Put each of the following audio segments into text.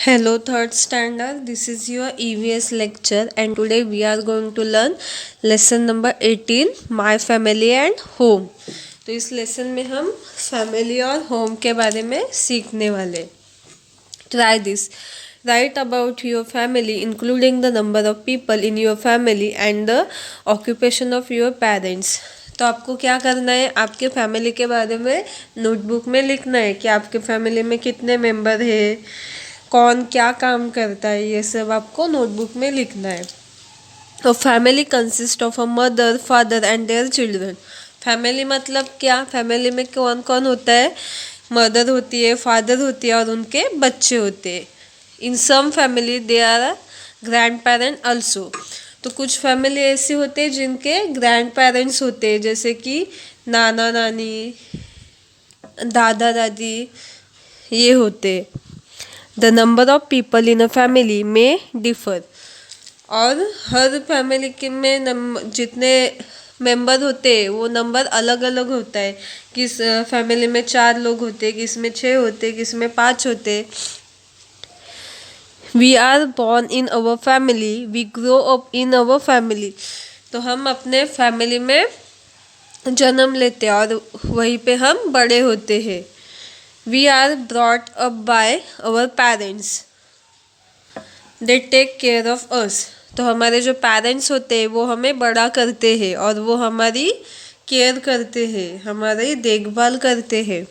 Hello, third standard. This is your EVS lecture, and today we are going to learn lesson number 18 My Family and Home. तो इस lesson में हम family और home के बारे में सीखने वाले. Try this. Write about your family, including the number of people in your family and the occupation of your parents. तो आपको क्या करना है, आपके फैमिली के बारे में नोटबुक में लिखना है कि आपके फैमिली में कितने मेंबर है, कौन क्या काम करता है, ये सब आपको नोटबुक में लिखना है. तो family consist of a mother, father and their children. Family मतलब क्या, फैमिली में कौन कौन होता है, मदर होती है, फादर होती है और उनके बच्चे होते हैं. In some family they are grandparent also. तो कुछ फैमिली ऐसे होते हैं जिनके ग्रैंड पेरेंट्स होते हैं, जैसे कि नाना नानी, दादा दादी, ये होते. The number of people in a family में डिफर. और हर फैमिली के में जितने मेंबर होते हैं वो नंबर अलग अलग होता है. किस फैमिली में 4 लोग होते, किस में 6 होते, किस में 5 होते. We are born in our family, we grow up in our family. तो हम अपने फैमिली में जन्म लेते हैं और वहीं पे हम बड़े होते हैं. We are brought up by our parents, they take care of us. तो हमारे जो पेरेंट्स होते हैं वो हमें बड़ा करते हैं और वो हमारी केयर करते हैं, हमारी देखभाल करते हैं.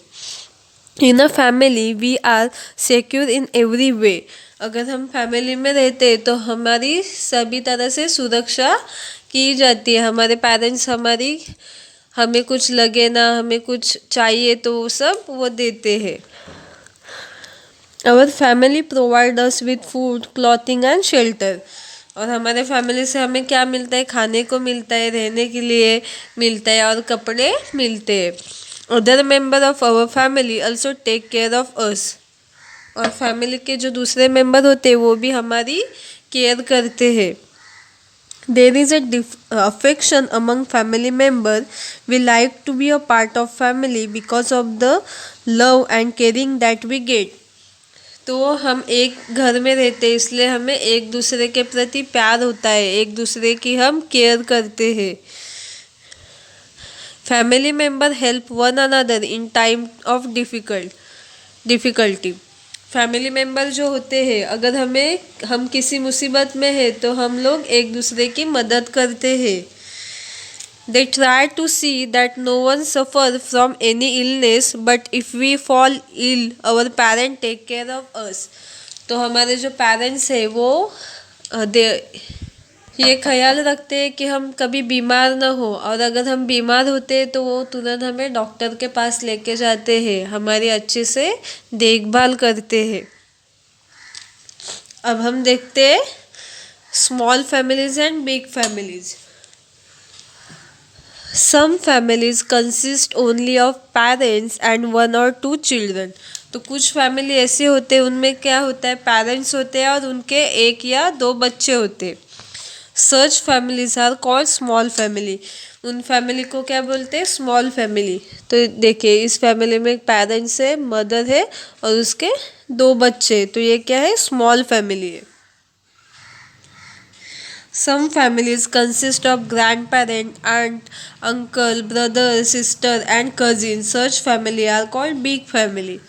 In a family we are secure in every way. अगर हम फैमिली में रहते हैं तो हमारी सभी तरह से सुरक्षा की जाती है. हमारे पेरेंट्स हमारी, हमें कुछ लगे ना, हमें कुछ चाहिए तो वो सब वो देते हैं. Our family provide us with food, clothing and shelter. और हमारे फैमिली से हमें क्या मिलता है, खाने को मिलता है, रहने के लिए मिलता है और कपड़े मिलते हैं. Other member of our family also take care of us. और फैमिली के जो दूसरे मेंबर होते हैं वो भी हमारी केयर करते हैं. There is a affection among family members. We like to be a part of family because of the love and caring that we get. तो हम एक घर में रहते हैं इसलिए हमें एक दूसरे के प्रति प्यार होता है, एक दूसरे की हम केयर करते हैं. Family member help one another in time of difficulty. Family member जो होते हैं, अगर हम किसी मुसीबत में है तो हम लोग एक दूसरे की मदद करते हैं. They try to see that no one suffer from any illness, but if we fall ill our parent take care of us. तो हमारे जो पेरेंट्स हैं वो ये ख्याल रखते हैं कि हम कभी बीमार ना हो, और अगर हम बीमार होते हैं तो वो तुरंत हमें डॉक्टर के पास लेके जाते हैं, हमारी अच्छे से देखभाल करते हैं. अब हम देखते हैं small families and big families. Some families consist only of parents and 1 or 2 children. तो कुछ फैमिली ऐसे होते हैं उनमें क्या होता है, पेरेंट्स होते हैं और उनके 1 या 2 बच्चे होते हैं. Such families are called small family. उन फैमिली को क्या बोलते हैं, स्मॉल फैमिली. तो देखिए इस फैमिली में पेरेंट्स है, मदर है और उसके 2 बच्चे, तो ये क्या है, स्मॉल फैमिली है. Some families consist of grand parent, aunt, uncle, brother, sister and cousin. Such family are called big family.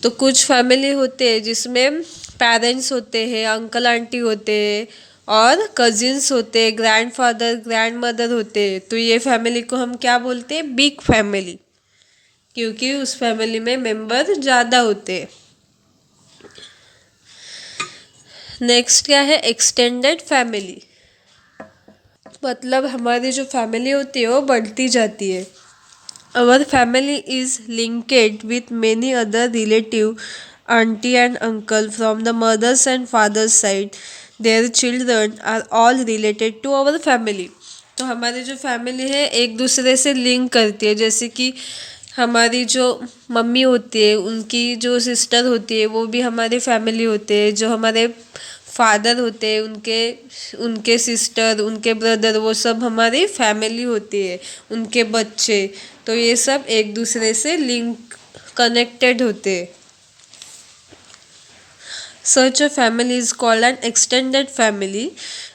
तो कुछ फैमिली होते हैं जिसमें पेरेंट्स होते हैं, अंकल आंटी होते हैं और कजिन्स होते हैं, ग्रैंडफादर ग्रैंड मदर होते हैं. तो ये फैमिली को हम क्या बोलते हैं, बिग फैमिली, क्योंकि उस फैमिली में मेंबर ज़्यादा होते हैं. नेक्स्ट क्या है, एक्सटेंडेड फैमिली. मतलब हमारी जो फैमिली होती है वो बढ़ती जाती है. Our family is linked with many other relative, auntie and uncle from the mother's and father's side. Their children are all related to our family. तो हमारी जो फैमिली है एक दूसरे से लिंक करती है. जैसे कि हमारी जो मम्मी होती है उनकी जो सिस्टर होती है वो भी हमारी फैमिली होते हैं. जो हमारे फादर होते हैं उनके उनके सिस्टर, उनके ब्रदर, वो सब हमारी फैमिली होती है, उनके बच्चे. तो ये सब एक दूसरे से लिंक कनेक्टेड होते हैं. Such a family is called an extended family.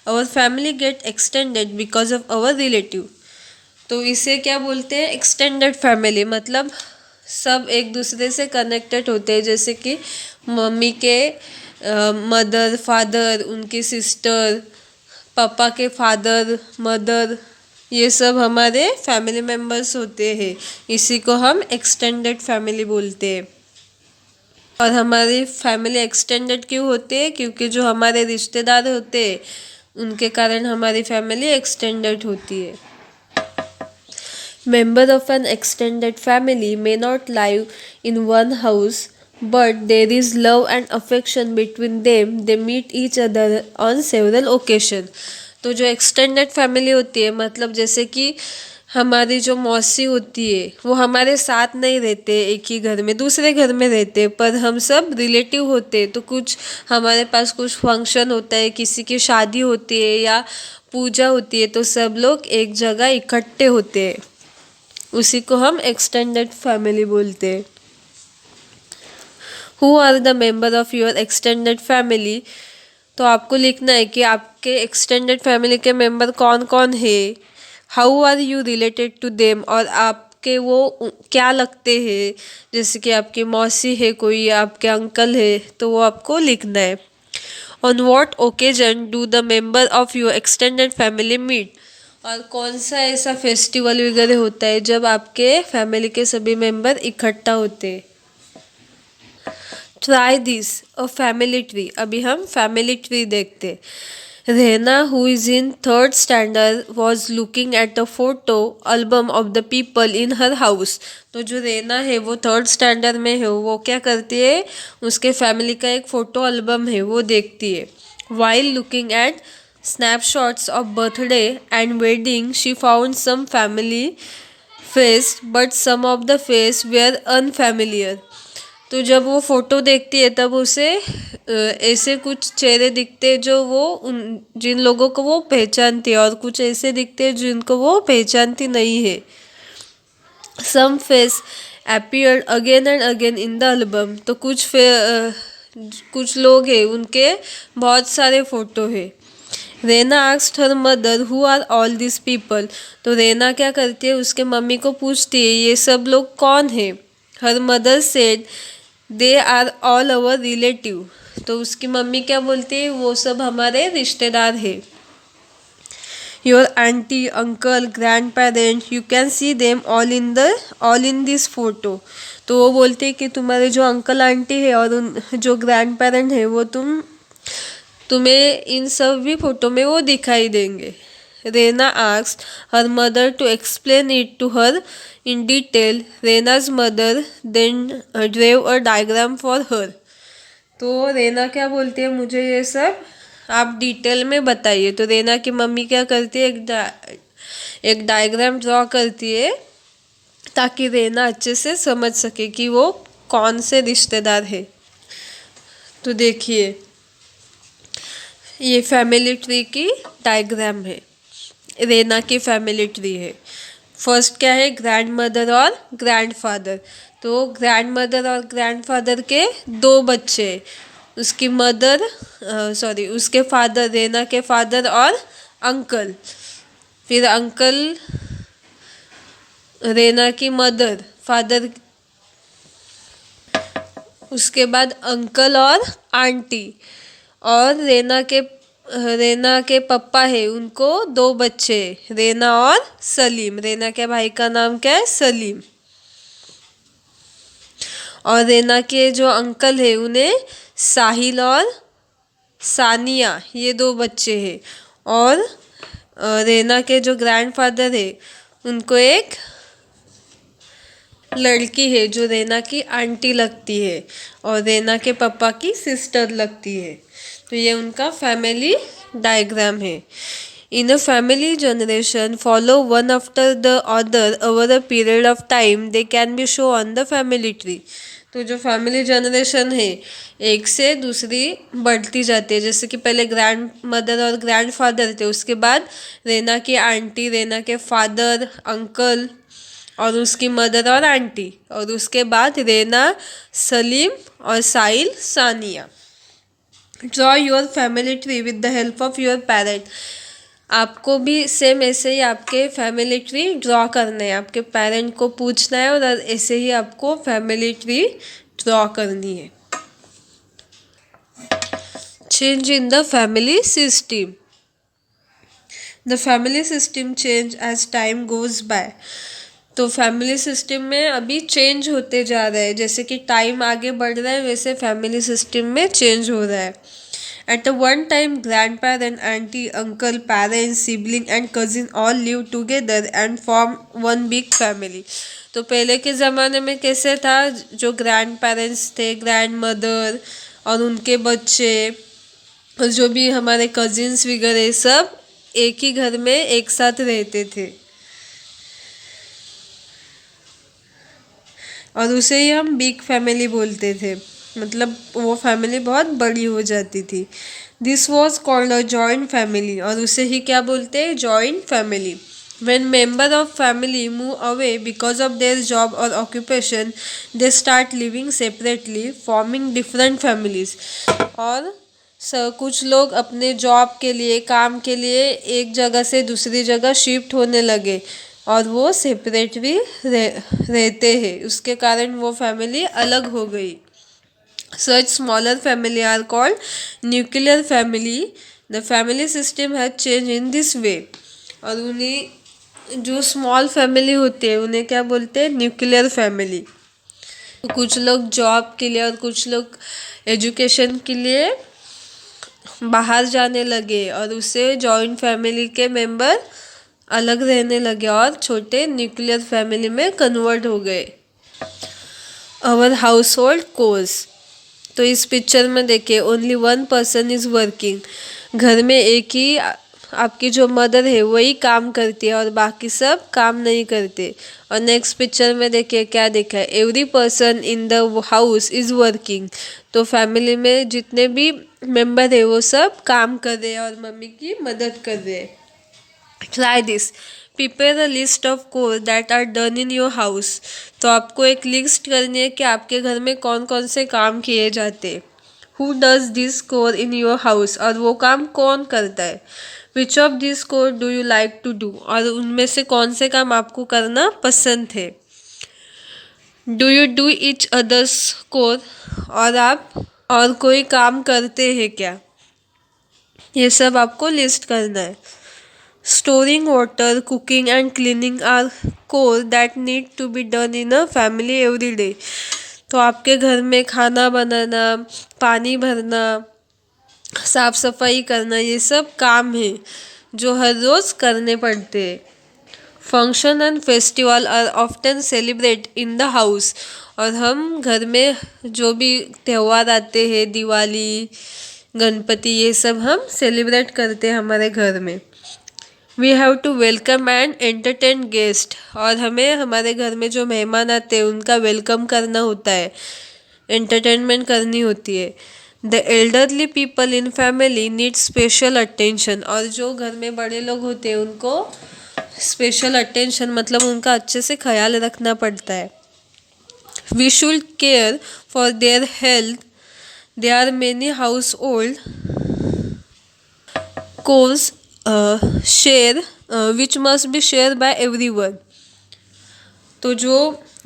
Our family get extended because of our relative. तो इसे क्या बोलते हैं, एक्सटेंडेड फैमिली, मतलब सब एक दूसरे से कनेक्टेड होते हैं, जैसे कि मम्मी के मदर फादर, उनकी सिस्टर, पापा के फादर मदर, ये सब हमारे फैमिली मेम्बर्स होते हैं, इसी को हम एक्सटेंडेड फैमिली बोलते हैं। और हमारी फैमिली एक्सटेंडेड क्यों होती है, क्योंकि जो हमारे रिश्तेदार होते हैं उनके कारण हमारी फैमिली एक्सटेंडेड होती है। Member of an extended family may not live in one house, but there is love and affection between them. They meet each other on several occasions. तो जो एक्सटेंडेड फैमिली होती है, मतलब जैसे कि हमारी जो मौसी होती है वो हमारे साथ नहीं रहते एक ही घर में, दूसरे घर में रहते, पर हम सब रिलेटिव होते। तो कुछ हमारे पास कुछ फंक्शन होता है, किसी की शादी होती है या पूजा होती है, तो सब लोग एक जगह इकट्ठे होते हैं, उसी को हम एक्सटेंडेड फैमिली बोलते हैं। Who are the member of your extended family, तो आपको लिखना है कि आपके एक्सटेंडेड फैमिली के मेंबर कौन कौन है। How are you related to them, और आपके वो क्या लगते हैं, जैसे कि आपकी मौसी है कोई, आपके अंकल है, तो वो आपको लिखना है। On what occasion do the member of your extended family meet, और कौन सा ऐसा फेस्टिवल वगैरह होता है जब आपके फैमिली के सभी मेंबर इकट्ठा होते हैं। Try this a family tree, अभी हम फैमिली ट्री देखते। रहना who is in third standard was looking at a photo album of the people in her house, तो जो रहना है वो थर्ड स्टैंडर्ड में है, वो क्या करती है, उसके फैमिली का एक फ़ोटो एल्बम है वो देखती है। While looking at snapshots of birthday and wedding, she found some family face, but some of the face were unfamiliar. तो जब वो फ़ोटो देखती है तब उसे ऐसे कुछ चेहरे दिखते हैं जो वो जिन लोगों को वो पहचानती है, और कुछ ऐसे दिखते हैं जिनको वो पहचानती नहीं है। सम face appeared again and again in the album, तो कुछ लोग हैं उनके बहुत सारे फ़ोटो है। Reena asked her mother who are all this people, तो रेना क्या करती है, उसके मम्मी को पूछती है ये सब लोग कौन है। Her mother said they are all our relative, तो उसकी मम्मी क्या बोलती है, वो सब हमारे रिश्तेदार है। Your aunty uncle grand parent you can see them all in this photo, तो वो बोलती है कि तुम्हारे जो अंकल आंटी है और उन जो ग्रैंड पेरेंट है वो तुम्हें इन सब भी फोटो में वो दिखाई देंगे। Rena asked her mother to explain it to her in detail. Rena's mother then drew a diagram for her, तो रेना क्या बोलती है, मुझे ये सब आप डिटेल में बताइए। तो रेना की मम्मी क्या करती है, एक डायग्राम ड्रॉ करती है ताकि रेना अच्छे से समझ सके कि वो कौन से रिश्तेदार है। तो देखिए ये फैमिली ट्री की डायग्राम है, रेना की फैमिली ट्री है। फर्स्ट क्या है, ग्रैंड मदर और ग्रैंड फादर, तो ग्रैंड मदर और ग्रैंड फादर के दो बच्चे, उसकी मदर उसके फादर, रेना के फादर और अंकल, फिर अंकल, रेना की मदर, फादर, उसके बाद अंकल और आंटी, और रेना के पापा है, उनको दो बच्चे, रेना और सलीम। रेना के भाई का नाम क्या है, सलीम। और रेना के जो अंकल है उन्हें साहिल और सानिया, ये दो बच्चे हैं। और रेना के जो ग्रैंडफादर है उनको एक लड़की है जो रेना की आंटी लगती है और रेना के पापा की सिस्टर लगती है। तो ये उनका फैमिली डायग्राम है। In a family generation follow one after the other over a period of time, they can be show on the family tree. तो जो फैमिली जनरेशन है एक से दूसरी बढ़ती जाती है, जैसे कि पहले ग्रैंड मदर और ग्रैंड फादर थे, उसके बाद रेना की आंटी, रेना के फादर, अंकल और उसकी मदर और आंटी, और उसके बाद रेना, सलीम और Sahil, Sania. Draw your family tree with the help of your parent. आपको भी सेम ऐसे ही आपके फैमिली ट्री ड्रॉ करना है, आपके पेरेंट को पूछना है और ऐसे ही आपको फैमिली ट्री ड्रॉ करनी है। Change in the family system. The family system change as time goes by. तो फैमिली सिस्टम में अभी चेंज होते जा रहा है, जैसे कि टाइम आगे बढ़ रहा है वैसे फैमिली सिस्टम में चेंज हो रहा है। At a one time grand parent, aunty, uncle, parents, sibling and cousin all live together and form one big family. तो पहले के ज़माने में कैसे था, जो ग्रैंड पेरेंट्स थे, ग्रैंड मदर और उनके बच्चे और जो भी हमारे कजिन्स वगैरह सब एक ही घर में एक साथ रहते थे और उसे ही हम बिग फैमिली बोलते थे, मतलब वो फैमिली बहुत बड़ी हो जाती थी। This was called a joint family, और उसे ही क्या बोलते हैं, joint family. When member of family move away because of their job or occupation, they start living separately, forming different families. और कुछ लोग अपने जॉब के लिए, काम के लिए एक जगह से दूसरी जगह शिफ्ट होने लगे और वो सेपरेट भी रहते हैं, उसके कारण वो फैमिली अलग हो गई। Such smaller family are called nuclear family. The family system has change in this way. और उन्हें जो स्मॉल फैमिली होती है उन्हें क्या बोलते हैं, न्यूक्लियर फैमिली। कुछ लोग जॉब के लिए और कुछ लोग एजुकेशन के लिए बाहर जाने लगे और उससे जॉइंट फैमिली के मेंबर अलग रहने लगे और छोटे न्यूक्लियर फैमिली में कन्वर्ट हो गए। अवर हाउस होल्ड कोर्स। तो इस पिक्चर में देखिए, only one person is working. घर में एक ही आपकी जो मदर है वही काम करती है और बाकी सब काम नहीं करते। और नेक्स्ट पिक्चर में देखिए क्या देखा है, every person in the house is working. तो फैमिली में जितने भी मेंबर है वो सब काम कर रहे हैं और मम्मी की मदद कर रहे हैं। Try this, prepare a list of chore that are done in your house. तो आपको एक लिस्ट करनी है कि आपके घर में कौन कौन से काम किए जाते। Who does this chore in your house, और वो काम कौन करता है। Which of this chore do you like to do, और उनमें से कौन से काम आपको करना पसंद है। Do you do each others core, और आप और कोई काम करते हैं क्या, ये सब आपको लिस्ट करना है। Storing water, cooking and cleaning are chore that need to be done in a family every day. तो आपके घर में खाना बनाना, पानी भरना, साफ सफाई करना, ये सब काम है जो हर रोज़ करने पड़ते हैं। Function and festival are often celebrate in the house. और हम घर में जो भी त्यौहार आते हैं, दिवाली, गणपति, ये सब हम सेलिब्रेट करते हैं हमारे घर में। We have to welcome and entertain guest. और हमें हमारे घर में जो मेहमान आते हैं उनका वेलकम करना होता है, एंटरटेनमेंट करनी होती है। The elderly people in family need special attention. और जो घर में बड़े लोग होते हैं उनको स्पेशल अटेंशन मतलब उनका अच्छे से ख्याल रखना पड़ता है। We should care for their health. There are many household chores share which must be share by everyone. तो जो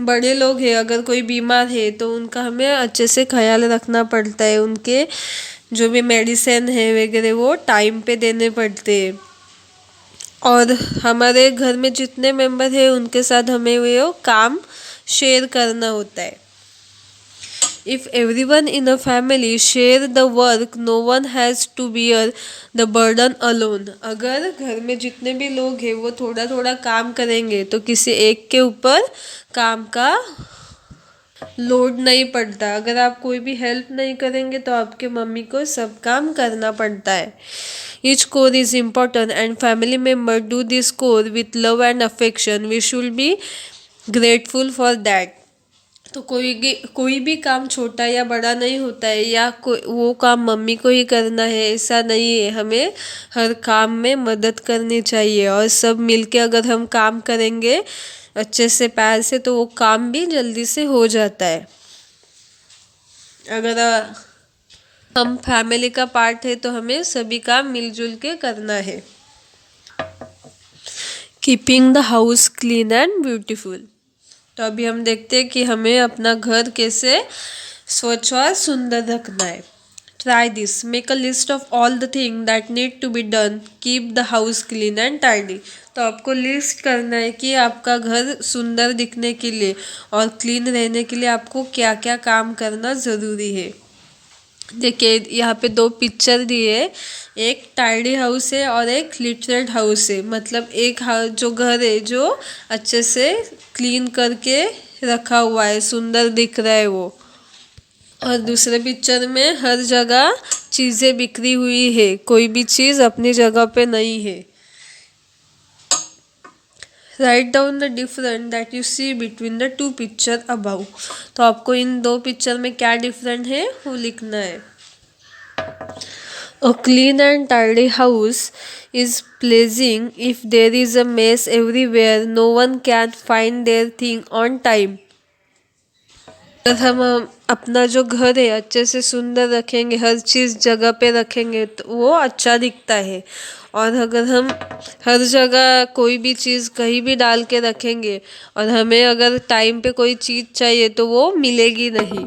बड़े लोग हैं अगर कोई बीमार है तो उनका हमें अच्छे से ख्याल रखना पड़ता है, उनके जो भी मेडिसिन है वगैरह वो टाइम पे देने पड़ते हैं। और हमारे घर में जितने मेंबर हैं उनके साथ हमें वो काम शेयर करना होता है। If everyone in a family share the work, no one has to bear the burden alone. अगर घर में जितने भी लोग हैं वो थोड़ा थोड़ा काम करेंगे तो किसी एक के ऊपर काम का लोड नहीं पड़ता। अगर आप कोई भी हेल्प नहीं करेंगे तो आपके मम्मी को सब काम करना पड़ता है। Each chore is important and family member do this chore with love and affection. We should be grateful for that. तो कोई भी काम छोटा या बड़ा नहीं होता है, या वो काम मम्मी को ही करना है ऐसा नहीं है। हमें हर काम में मदद करनी चाहिए और सब मिलके अगर हम काम करेंगे अच्छे से प्यार से तो वो काम भी जल्दी से हो जाता है। अगर हम फैमिली का पार्ट है तो हमें सभी काम मिलजुल के करना है। Keeping the house clean and beautiful. तो अभी हम देखते हैं कि हमें अपना घर कैसे स्वच्छ और सुंदर रखना है। Try this, make a list of all the thing that need to be done, keep the house clean and tidy. तो आपको लिस्ट करना है कि आपका घर सुंदर दिखने के लिए और क्लीन रहने के लिए आपको क्या क्या काम करना ज़रूरी है। देखिए यहाँ पे दो पिक्चर दिए है, एक टाइडी हाउस है और एक लिटरेट हाउस है। मतलब एक जो घर है जो अच्छे से क्लीन करके रखा हुआ है, सुंदर दिख रहा है वो। और दूसरे पिक्चर में हर जगह चीज़ें बिखरी हुई है, कोई भी चीज़ अपनी जगह पे नहीं है। Write down the different that you see between the two picture above. तो आपको इन दो पिक्चर में क्या डिफरेंट है वो लिखना है। A clean and tidy house is pleasing if there is a mess everywhere. No one can find their thing on time. अगर हम अपना जो घर है अच्छे से सुंदर रखेंगे, हर चीज़ जगह पे रखेंगे तो वो अच्छा दिखता है। और अगर हम हर जगह कोई भी चीज़ कहीं भी डाल के रखेंगे और हमें अगर टाइम पे कोई चीज़ चाहिए तो वो मिलेगी नहीं।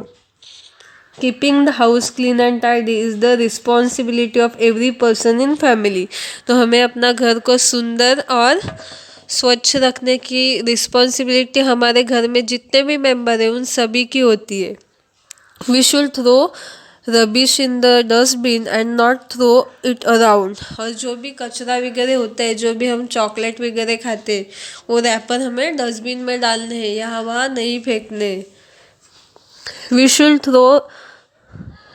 Keeping the house clean and tidy is the responsibility of every person in family. तो हमें अपना घर को सुंदर और स्वच्छ रखने की रिस्पॉन्सिबिलिटी हमारे घर में जितने भी मेंबर हैं उन सभी की होती है। We should throw rubbish in the dustbin and not throw it around. और जो भी कचरा वगैरह होता है, जो भी हम चॉकलेट वगैरह खाते हैं, वो रैपर हमें डस्टबिन में डालने हैं, यहाँ वहाँ नहीं फेंकने। We should throw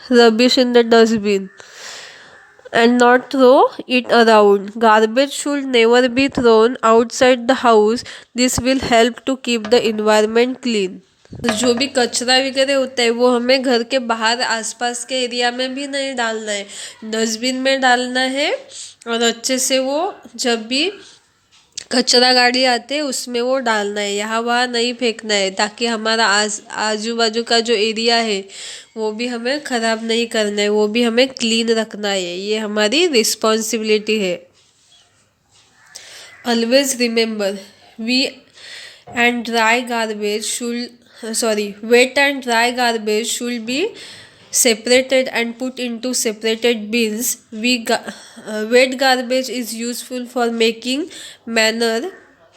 rubbish in the dustbin and not throw it around. Garbage should never be thrown outside the house. This will help to keep the environment clean. जो भी कचरा वगैरह होता है वो हमें घर के बाहर आसपास के एरिया में भी नहीं डालना है, डस्टबिन में डालना है। और अच्छे से वो जब भी कचरा गाड़ी आते हैं उसमें वो डालना है, यहाँ वहाँ नहीं फेंकना है, ताकि हमारा आजू बाजू का जो एरिया है वो भी हमें ख़राब नहीं करना है, वो भी हमें क्लीन रखना है। ये हमारी रिस्पॉन्सिबिलिटी है। Always remember, and dry garbage wet and dry garbage should be separated and put into separated bins. Wet garbage is useful for making manure.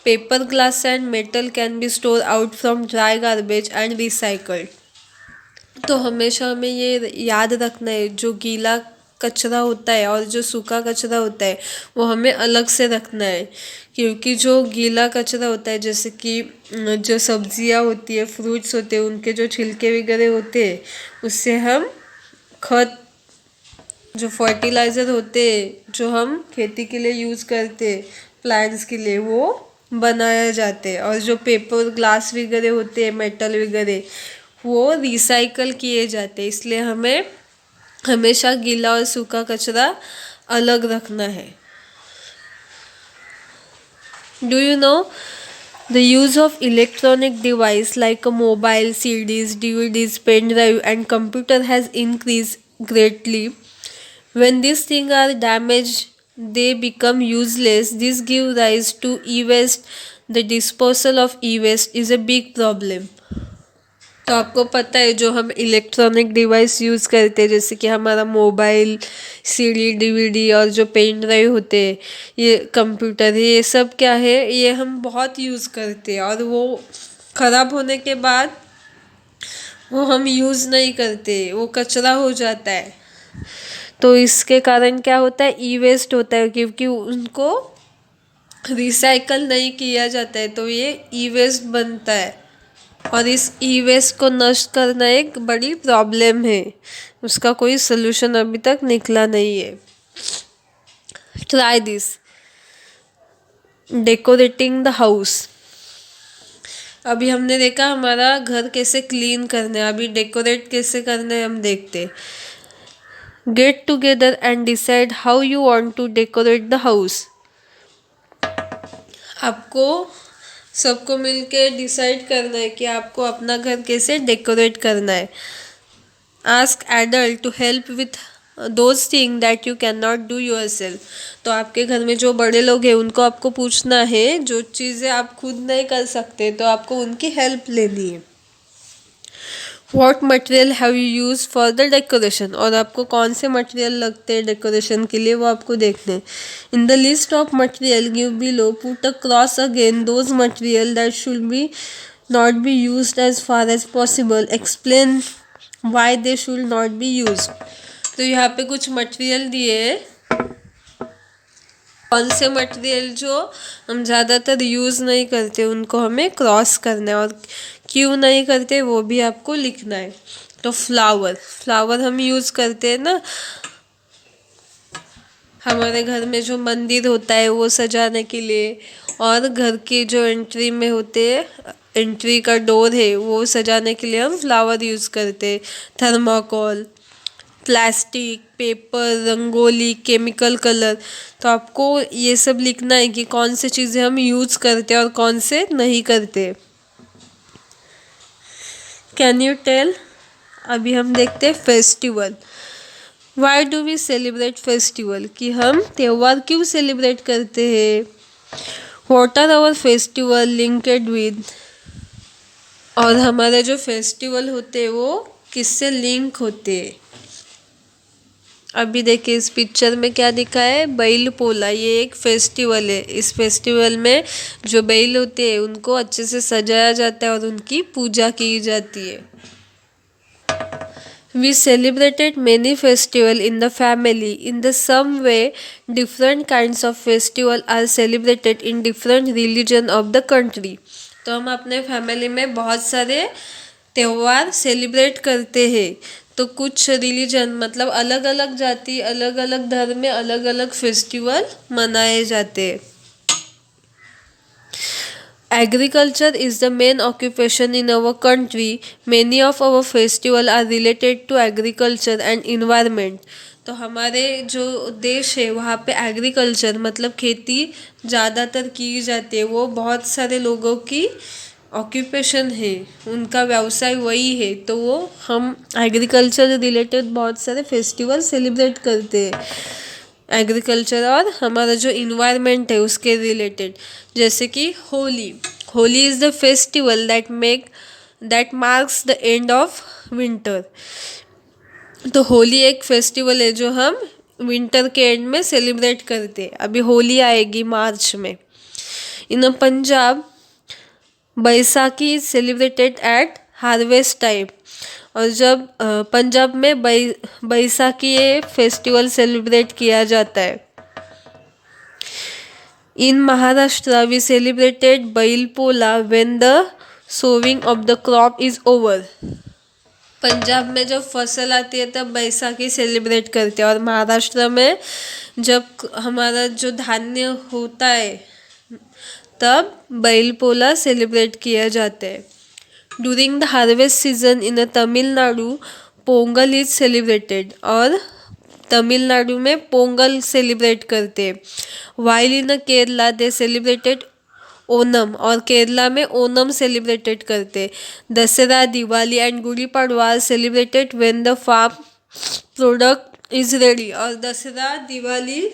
Paper, glass and metal can be stored out from dry garbage and recycled. तो हमेशा हमें ये याद रखना है, जो गीला कचरा होता है और जो सूखा कचरा होता है वो हमें अलग से रखना है। क्योंकि जो गीला कचरा होता है, जैसे कि जो सब्जियां होती है, फ्रूट्स होते हैं, उनके जो छिलके वगैरह होते हैं उससे हम खत, जो फर्टिलाइज़र होते हैं जो हम खेती के लिए यूज़ करते हैं, प्लांट्स के लिए, वो बनाया जाते हैं। और जो पेपर, ग्लास वगैरह होते हैं, मेटल वगैरह, वो रिसाइकल किए जाते हैं। इसलिए हमें हमेशा गीला और सूखा कचरा अलग रखना है। Do you know the use of electronic device like a mobile, CDs, DVDs, pen drive and computer has increase greatly. When these things are damaged, they become useless. This gives rise to e-waste. The disposal of e-waste is a big problem. तो आपको पता है जो हम electronic device use करते हैं, जैसे कि हमारा मोबाइल, CD, DVD और जो पेन ड्राइव होते हैं, ये कंप्यूटर है, ये सब क्या है, ये हम बहुत यूज़ करते हैं और वो ख़राब होने के बाद वो हम यूज़ नहीं करते, वो कचरा हो जाता है। तो इसके कारण क्या होता है, ई वेस्ट होता है, क्योंकि उनको रिसाइकल नहीं किया जाता है तो ये ई वेस्ट बनता है। और इस ई वेस्ट को नष्ट करना एक बड़ी प्रॉब्लम है, उसका कोई सलूशन अभी तक निकला नहीं है। Try this, decorating the house. अभी हमने देखा हमारा घर कैसे क्लीन करना है, अभी डेकोरेट कैसे करना है हम देखते। Get together and decide how you want to decorate the house. आपको सबको मिलके डिसाइड करना है कि आपको अपना घर कैसे डेकोरेट करना है। Ask adult to help with those thing that you can not do your self. तो आपके घर में जो बड़े लोग हैं उनको आपको पूछना है, जो चीज़ें आप खुद नहीं कर सकते तो आपको उनकी हेल्प लेनी है। What material have you use for the decoration, और आपको कौन से मटेरियल लगते हैं डेकोरेशन के लिए वो आपको देखने हैं। In the list of material give below put a cross again those material that should be not be used as far as possible, explain why they should not be use. तो यहाँ पे कुछ मटेरियल दिए हैं, कौन से material जो हम ज़्यादातर यूज़ नहीं करते उनको हमें क्रॉस करना है, और क्यों नहीं करते वो भी आपको लिखना है। तो फ्लावर हम यूज़ करते हैं ना, हमारे घर में जो मंदिर होता है वो सजाने के लिए, और घर की जो एंट्री में होते हैं, एंट्री का डोर है वो सजाने के लिए हम फ्लावर यूज़ करते हैं। Thermocol, plastic, paper, rangoli, chemical colour. तो आपको ये सब लिखना है कि कौन से चीज़ें हम यूज़ करते हैं और कौन से नहीं करते। Can you tell. अभी हम देखते हैं festival. Why do we celebrate festival, कि हम त्यौहार क्यों सेलिब्रेट करते हैं। What are our festival linked with, और हमारे जो फेस्टिवल होते हैं वो किससे लिंक होते हैं। अभी देखिए इस पिक्चर में क्या दिखा है, बैल पोला, ये एक फेस्टिवल है। इस फेस्टिवल में जो बैल होते हैं उनको अच्छे से सजाया जाता है और उनकी पूजा की जाती है। We celebrated many festivals in the family. In the some way, different kinds of festival are celebrated in different religion of the country. तो हम अपने फैमिली में बहुत सारे त्यौहार सेलिब्रेट करते हैं। तो कुछ रिलीजन मतलब अलग अलग जाति, अलग अलग धर्म में अलग अलग फेस्टिवल मनाए जाते हैं। Agriculture is the main occupation in our country. Many of our festivals are related to agriculture and environment. तो हमारे जो देश है वहाँ पे एग्रीकल्चर मतलब खेती ज़्यादातर की जाती है। वो बहुत सारे लोगों की ऑक्यूपेशन है, उनका व्यवसाय वही है। तो वो हम एग्रीकल्चर रिलेटेड बहुत सारे फेस्टिवल सेलिब्रेट करते हैं, एग्रीकल्चर और हमारा जो इन्वायरमेंट है उसके रिलेटेड। जैसे कि Holi is the festival that marks the end of winter. तो होली एक फेस्टिवल है जो हम विंटर के एंड में सेलिब्रेट करते हैं। अभी होली आएगी मार्च में। In Punjab Baisakhi is celebrated at harvest time, और जब पंजाब में बैसाखी ये फेस्टिवल सेलिब्रेट किया जाता है। इन Maharashtra we celebrated Bail Pola when the sowing of the crop is over. Punjab में जब फसल आती है तब बैसाखी सेलिब्रेट करते हैं, और महाराष्ट्र में जब हमारा जो धान्य होता है तब बैल पोला सेलिब्रेट किया जाता है। During the harvest season in Tamil Nadu Pongal is celebrated, और तमिलनाडु में पोंगल सेलिब्रेट करते हैं। While in Kerala they celebrated Onam, और केरला में ओनम सेलिब्रेटेड करते। Dussehra, Diwali and Gudi Padwa celebrated when the farm product is ready, और दशहरा, दिवाली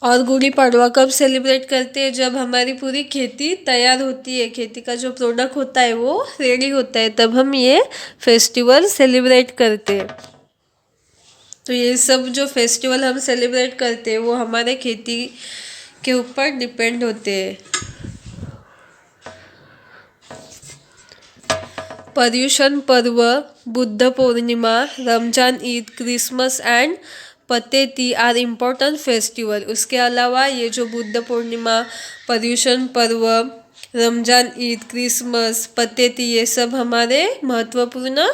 और गुड़ी पड़वा कब सेलिब्रेट करते हैं, जब हमारी पूरी खेती तैयार होती है, खेती का जो प्रोडक्ट होता है वो रेडी होता है, तब हम ये फेस्टिवल सेलिब्रेट करते हैं। तो ये सब जो फेस्टिवल हम सेलिब्रेट करते हैं वो हमारे खेती के ऊपर डिपेंड होते हैं। Paryushan Parv, Buddha Purnima, Ramzan Eid, Christmas and Pateti are important festival. उसके अलावा ये जो बुद्ध पूर्णिमा, पर्युषण पर्व, रमजान ईद, क्रिसमस, पतेती ये सब हमारे महत्वपूर्ण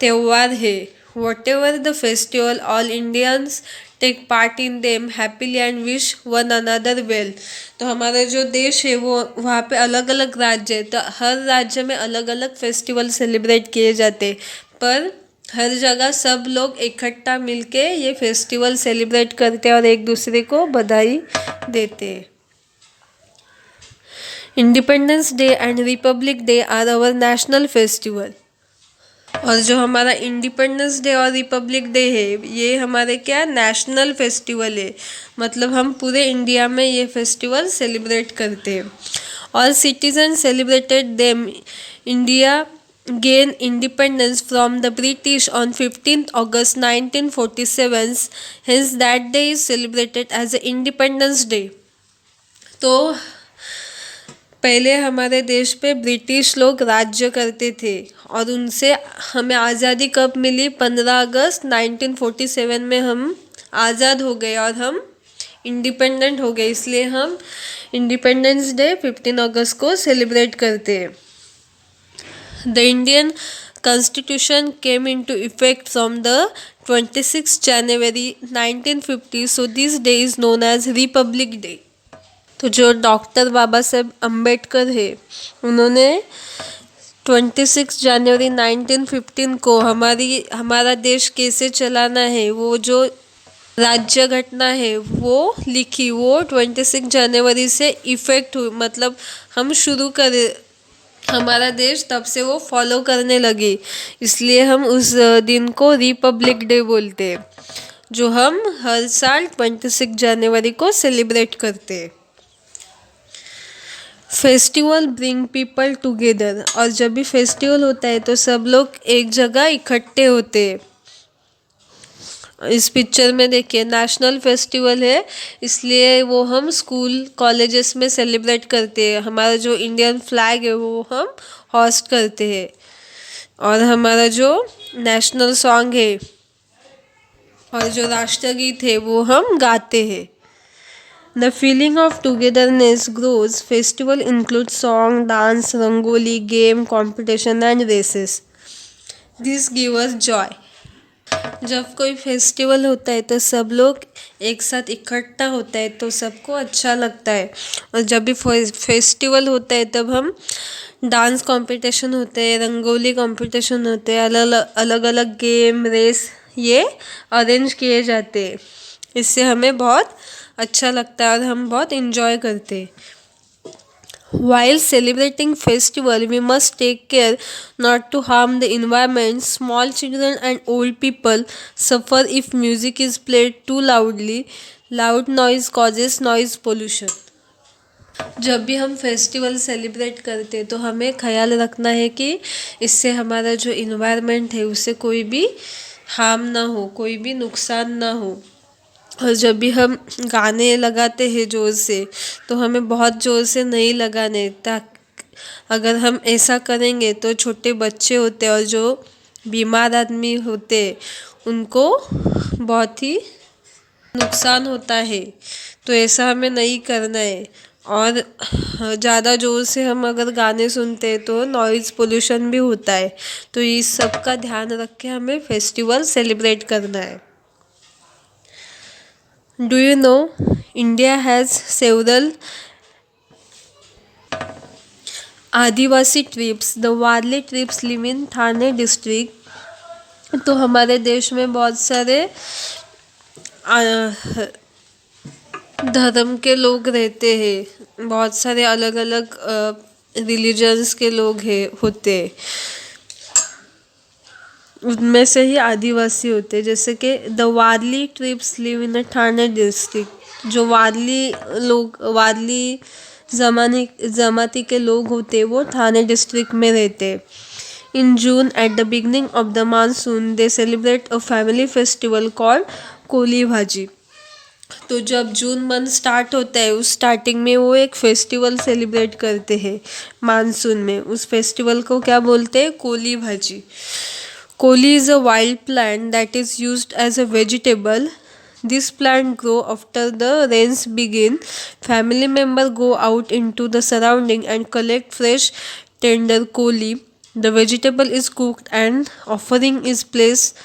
त्यौहार है। Whatever the festival all Indians take part in them happily and wish one another well. तो हमारा जो देश है वो वहाँ पे अलग अलग राज्य है, तो हर राज्य में अलग अलग फेस्टिवल सेलिब्रेट किए जाते, पर हर जगह सब लोग इकट्ठा मिलके ये फेस्टिवल सेलिब्रेट करते हैं और एक दूसरे को बधाई देते हैं। Independence day and republic day are our national festival, और जो हमारा इंडिपेंडेंस डे और रिपब्लिक डे है, ये हमारे क्या नेशनल फेस्टिवल है, मतलब हम पूरे इंडिया में ये फेस्टिवल सेलिब्रेट करते हैं। और citizen celebrated them India gain independence from the British on 15th August 1947. Hence that day is celebrated as a Independence Day. तो पहले हमारे देश पे ब्रिटिश लोग राज्य करते थे और उनसे हमें आज़ादी कब मिली? 15 अगस्त 1947 में हम आज़ाद हो गए और हम इंडिपेंडेंट हो गए, इसलिए हम इंडिपेंडेंस डे 15 अगस्त को सेलिब्रेट करते हैं। The Indian Constitution came into effect from the 26th January 1950, so this day is known as Republic Day. तो जो डॉक्टर बाबा साहेब अम्बेडकर है, उन्होंने 26 जनवरी 1915 को हमारा देश कैसे चलाना है, वो जो राज्य घटना है वो लिखी, वो 26 जनवरी से इफ़ेक्ट हुई, मतलब हम शुरू कर हमारा देश तब से वो फॉलो करने लगे, इसलिए हम उस दिन को रिपब्लिक डे बोलते हैं, जो हम हर साल 26 जनवरी को सेलिब्रेट करते हैं। फेस्टिवल ब्रिंग पीपल टुगेदर, और जब भी फेस्टिवल होता है तो सब लोग एक जगह इकट्ठे होते हैं। इस पिक्चर में देखिए नेशनल फेस्टिवल है, इसलिए वो हम स्कूल कॉलेजेस में सेलिब्रेट करते हैं। हमारा जो इंडियन फ्लैग है वो हम होस्ट करते हैं, और हमारा जो नेशनल सॉन्ग है और जो राष्ट्रगीत है वो हम गाते हैं। The feeling of togetherness grows. Festival includes song, dance, rangoli, game, competition and races. This give us joy. जब कोई फेस्टिवल होता है तो सब लोग एक साथ इकट्ठा होता है तो सबको अच्छा लगता है, और जब भी फेस्टिवल होता है तब हम डांस कंपटीशन होते हैं, रंगोली कंपटीशन होते हैं, अलग अलग गेम रेस ये अरेंज किए जाते हैं। इससे हमें बहुत अच्छा लगता है और हम बहुत इन्जॉय करते हैं। While celebrating festival, we must take care not to harm the environment. Small children and old people suffer if music is played too loudly. Loud noise causes noise pollution. जब भी हम फेस्टिवल सेलिब्रेट करते हैं तो हमें ख्याल रखना है कि इससे हमारा जो इन्वायरमेंट है उससे कोई भी हार्म ना हो, कोई भी नुकसान ना हो। और जब भी हम गाने लगाते हैं ज़ोर से, तो हमें बहुत ज़ोर से नहीं लगाने, अगर हम ऐसा करेंगे तो छोटे बच्चे होते और जो बीमार आदमी होते उनको बहुत ही नुकसान होता है, तो ऐसा हमें नहीं करना है। और ज़्यादा ज़ोर से हम अगर गाने सुनते हैं तो नॉइज़ पोल्यूशन भी होता है, तो इस सब का ध्यान रख के हमें फेस्टिवल सेलिब्रेट करना है। Do you know India has several Adivasi tribes? The Warli tribes live in Thane district. तो हमारे देश में बहुत सारे धर्म के लोग रहते हैं, बहुत सारे अलग अलग रिलीजन्स के लोग होते हैं, उनमें से ही आदिवासी होते हैं। जैसे कि the Warli tribes live in Thane district. जो वारली जमाती के लोग होते हैं वो ठाणे डिस्ट्रिक्ट में रहते हैं। In June at the beginning of the monsoon they celebrate a family festival called Koli Bhaji. तो जब जून मंथ स्टार्ट होता है उस स्टार्टिंग में वो एक फेस्टिवल सेलिब्रेट करते हैं मानसून में। उस फेस्टिवल को क्या बोलते हैं? कोली भाजी। Koli is a wild plant that is used as a vegetable. This plant grows after the rains begin. Family members go out into the surrounding and collect fresh, tender koli. The vegetable is cooked and offering is placed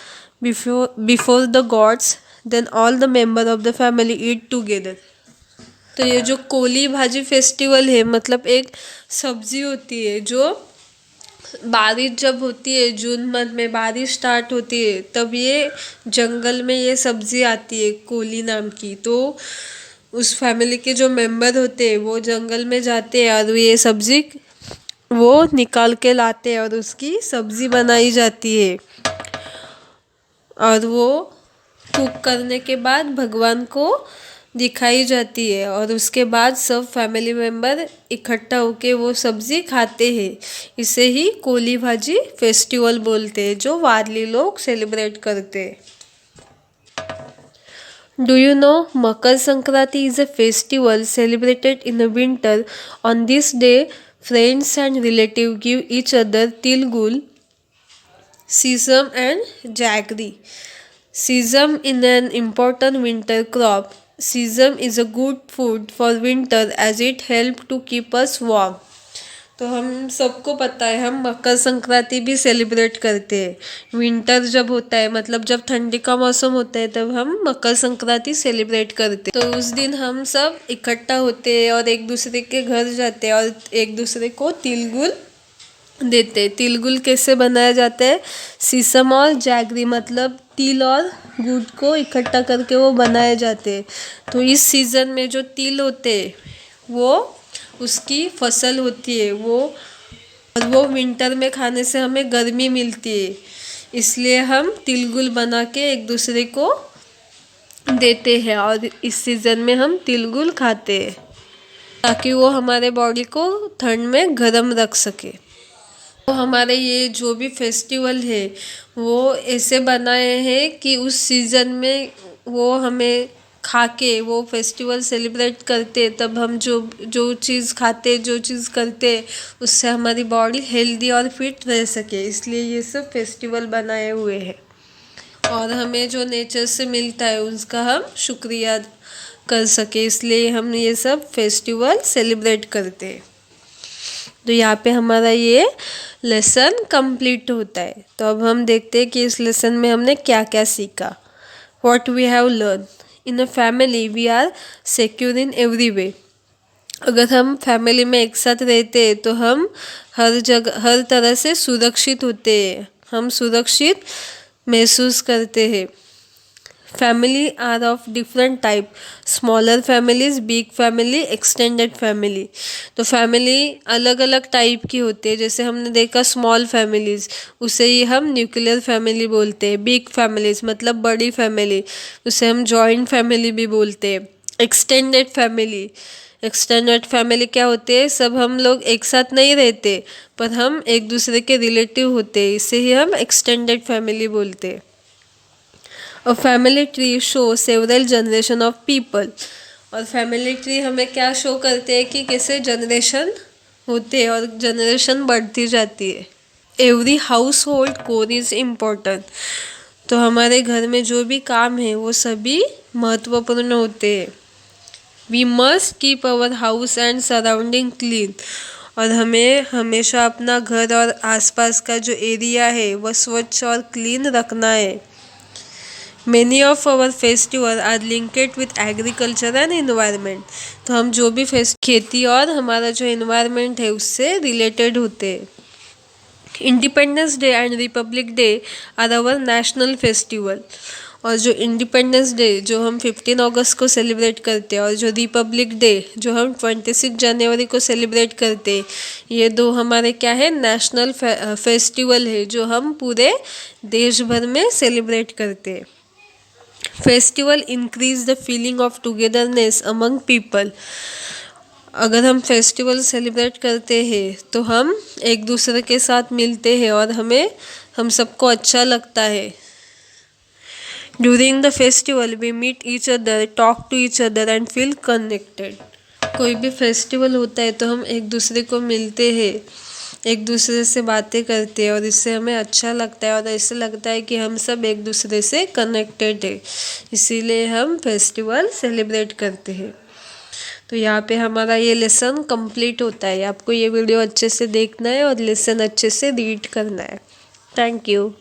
before the gods. Then all the members of the family eat together. तो ये जो कोली भाजी festival है, मतलब एक सब्जी होती है जो बारिश जब होती है, जून मंथ में बारिश स्टार्ट होती है, तब ये जंगल में ये सब्ज़ी आती है कोली नाम की। तो उस फैमिली के जो मेंबर होते हैं वो जंगल में जाते हैं और ये सब्ज़ी वो निकाल के लाते हैं और उसकी सब्जी बनाई जाती है और वो कुक करने के बाद भगवान को दिखाई जाती है और उसके बाद सब फैमिली मेम्बर इकट्ठा होके वो सब्ज़ी खाते हैं। इसे ही कोली भाजी फेस्टिवल बोलते हैं जो वारली लोग सेलिब्रेट करते हैं। Do you know Makar Sankranti is a festival celebrated in the winter. On this day, friends and relatives give each other tilgul, sesame and jaggery. Sesame is an important winter crop. Sesame is a good food for winter as it helps to keep us warm. तो हम सबको पता है हम मकर संक्रांति भी celebrate करते हैं। Winter जब होता है मतलब जब ठंडी का मौसम होता है तब हम मकर संक्रांति सेलिब्रेट करते हैं। तो उस दिन हम सब इकट्ठा होते हैं और एक दूसरे के घर जाते हैं और एक दूसरे को तिलगुल देते हैं। तिलगुल कैसे बनाया जाता है? सीसम और जैगरी मतलब तिल और गुड़ को इकट्ठा करके वो बनाए जाते हैं। तो इस सीज़न में जो तिल होते हैं वो उसकी फसल होती है वो विंटर में खाने से हमें गर्मी मिलती है, इसलिए हम तिलगुल बना के एक दूसरे को देते हैं और इस सीज़न में हम तिलगुल खाते हैं ताकि वो हमारे बॉडी को ठंड में गर्म रख सके। तो हमारे ये जो भी फेस्टिवल है वो ऐसे बनाए हैं कि उस सीज़न में वो हमें खा के वो फेस्टिवल सेलिब्रेट करते तब हम जो चीज़ खाते जो चीज़ करते उससे हमारी बॉडी हेल्दी और फिट रह सके, इसलिए ये सब फेस्टिवल बनाए हुए हैं। और हमें जो नेचर से मिलता है उसका हम शुक्रिया कर सके, इसलिए हम ये सब फेस्टिवल सेलिब्रेट करते हैं। तो यहाँ पे हमारा ये लेसन कंप्लीट होता है। तो अब हम देखते हैं कि इस लेसन में हमने क्या क्या सीखा। What we have learn in a family we are secure in every way. अगर हम फैमिली में एक साथ रहते हैं तो हम हर जगह हर तरह से सुरक्षित होते हैं, हम सुरक्षित महसूस करते हैं। Family are of different type, smaller families, big family, extended family. तो फैमिली अलग अलग टाइप की होती है। जैसे हमने देखा स्मॉल फैमिलीज, उसे ही हम न्यूक्लियर फैमिली बोलते हैं। बिग फैमिलीज मतलब बड़ी फैमिली, उसे हम जॉइंट फैमिली भी बोलते हैं। एक्सटेंडेड फैमिली, एक्सटेंडेड फैमिली क्या होते हैं? सब हम लोग एक साथ नहीं रहते पर हम एक दूसरे के रिलेटिव होते हैं, इसे ही हम एक्सटेंडेड फैमिली बोलते हैं। A family tree shows several generation of people। और फैमिली ट्री हमें क्या शो करते हैं कि कैसे जनरेशन होते हैं और जनरेशन बढ़ती जाती है। Every house hold core is important. तो हमारे घर में जो भी काम है वो सभी महत्वपूर्ण होते हैं। We must keep our house and surrounding clean. और हमें हमेशा अपना घर और आसपास का जो एरिया है वह स्वच्छ और क्लीन रखना है। Many of our festival are linked with agriculture and environment। तो हम जो भी खेती और हमारा जो environment है उससे रिलेटेड होते हैं। Independence day and republic day are our national festival. और जो इंडिपेंडेंस डे जो हम 15 अगस्त को सेलिब्रेट करते हैं और जो रिपब्लिक डे जो हम 26 जनवरी को सेलिब्रेट करते हैं, ये दो हमारे क्या है? नेशनल फेस्टिवल है जो हम पूरे देश भर में सेलिब्रेट करते हैं। Festival increase the feeling of togetherness among people. अगर हम फेस्टिवल सेलिब्रेट करते हैं तो हम एक दूसरे के साथ मिलते हैं और हम सबको अच्छा लगता है। During the festival we meet each other, talk to each other and feel connected. कोई भी फेस्टिवल होता है तो हम एक दूसरे को मिलते हैं, एक दूसरे से बातें करते हैं और इससे हमें अच्छा लगता है और ऐसे लगता है कि हम सब एक दूसरे से कनेक्टेड है, इसीलिए हम फेस्टिवल सेलिब्रेट करते हैं। तो यहाँ पे हमारा ये लेसन कंप्लीट होता है। आपको ये वीडियो अच्छे से देखना है और लेसन अच्छे से रीड करना है। Thank you.